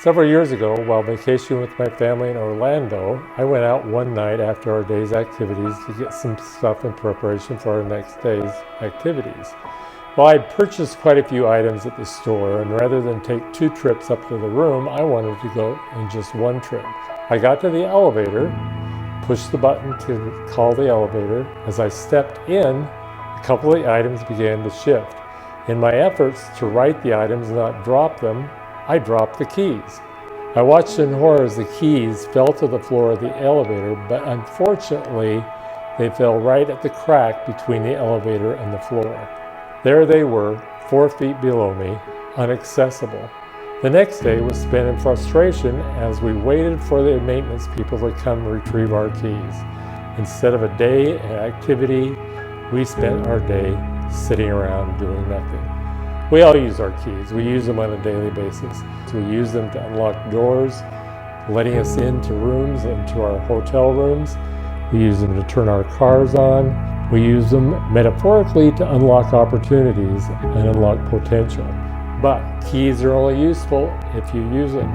Several years ago, while vacationing with my family in Orlando, I went out one night after our day's activities to get some stuff in preparation for our next day's activities. Well, I'd purchased quite a few items at the store, and rather than take 2 trips up to the room, I wanted to go in just 1 trip. I got to the elevator, pushed the button to call the elevator. As I stepped in, a couple of the items began to shift. In my efforts to write the items and not drop them, I dropped the keys. I watched in horror as the keys fell to the floor of the elevator, but unfortunately, they fell right at the crack between the elevator and the floor. There they were, 4 feet below me, inaccessible. The next day was spent in frustration as we waited for the maintenance people to come retrieve our keys. Instead of a day and activity, we spent our day sitting around doing nothing. We all use our keys. We use them on a daily basis. We use them to unlock doors, letting us into rooms, into our hotel rooms. We use them to turn our cars on. We use them metaphorically to unlock opportunities and unlock potential. But keys are only useful if you use them.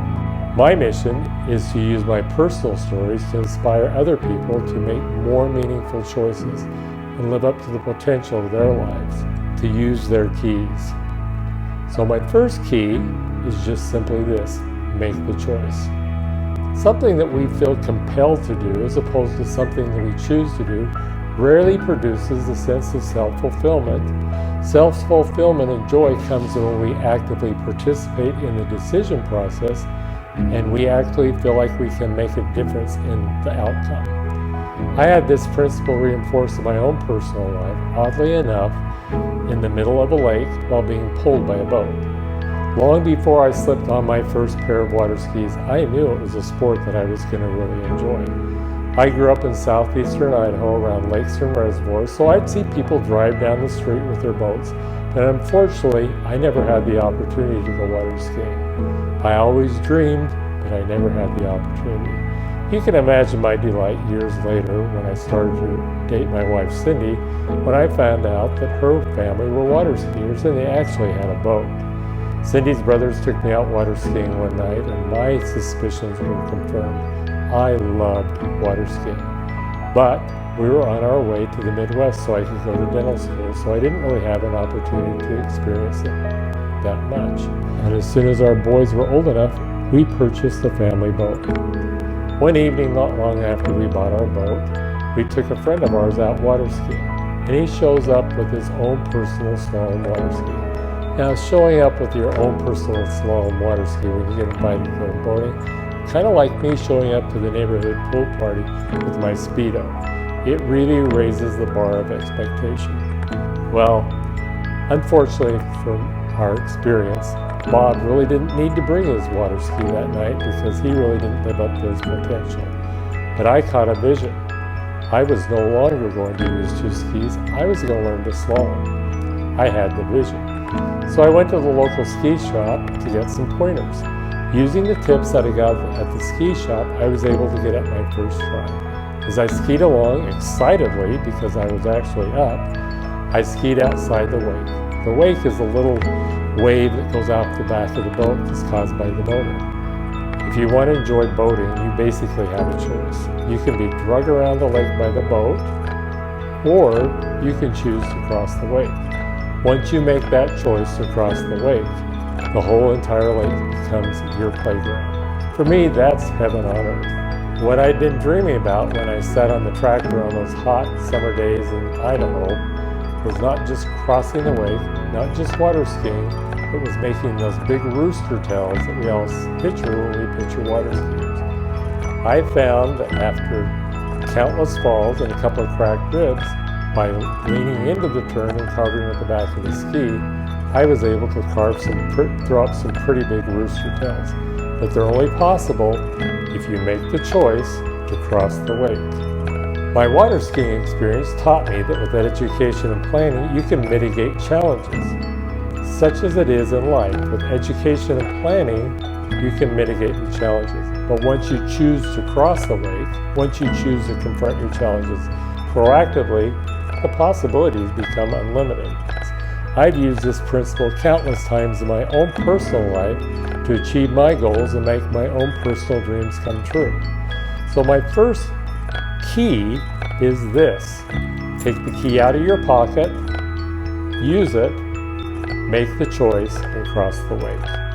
My mission is to use my personal stories to inspire other people to make more meaningful choices and live up to the potential of their lives, to use their keys. So my first key is just simply this: make the choice. Something that we feel compelled to do as opposed to something that we choose to do rarely produces a sense of self-fulfillment. Self-fulfillment and joy comes when we actively participate in the decision process and we actually feel like we can make a difference in the outcome. I had this principle reinforced in my own personal life, oddly enough, in the middle of a lake while being pulled by a boat. Long before I slipped on my first pair of water skis, I knew it was a sport that I was going to really enjoy. I grew up in southeastern Idaho around lakes and reservoirs, so I'd see people drive down the street with their boats, but unfortunately, I never had the opportunity to go water skiing. I always dreamed, but I never had the opportunity. You can imagine my delight years later when I started to date my wife Cindy, when I found out that her family were water skiers and they actually had a boat. Cindy's brothers took me out water skiing one night and my suspicions were confirmed. I loved water skiing, but we were on our way to the Midwest so I could go to dental school, so I didn't really have an opportunity to experience it that much. And as soon as our boys were old enough, we purchased a family boat. One evening, not long after we bought our boat, we took a friend of ours out water skiing, and he shows up with his own personal slalom water ski. Now, showing up with your own personal slalom water ski when you get invited to go boating, kind of like me showing up to the neighborhood pool party with my Speedo. It really raises the bar of expectation. Well, unfortunately from our experience, Bob really didn't need to bring his water ski that night because he really didn't live up to his potential. But I caught a vision. I was no longer going to use 2 skis. I was going to learn to slalom. I had the vision. So I went to the local ski shop to get some pointers. Using the tips that I got at the ski shop, I was able to get up my first try. As I skied along excitedly, because I was actually up, I skied outside the wake. The wake is a little wave that goes off the back of the boat that's caused by the motor. If you want to enjoy boating, you basically have a choice. You can be dragged around the lake by the boat, or you can choose to cross the wake. Once you make that choice to cross the wake, the whole entire lake becomes your playground. For me, that's heaven on earth. What I'd been dreaming about when I sat on the tractor on those hot summer days in Idaho was not just crossing the wake, not just water skiing, but was making those big rooster tails that we all picture when we picture water skiers. I found that after countless falls and a couple of cracked ribs, by leaning into the turn and carving at the back of the ski, I was able to throw up some pretty big rooster tails. But they're only possible if you make the choice to cross the wake. My water skiing experience taught me that with education and planning, you can mitigate challenges. Such as it is in life, with education and planning, you can mitigate the challenges. But once you choose to cross the wake, once you choose to confront your challenges proactively, the possibilities become unlimited. I've used this principle countless times in my own personal life to achieve my goals and make my own personal dreams come true. So my first key is this. Take the key out of your pocket, use it, make the choice, and cross the way.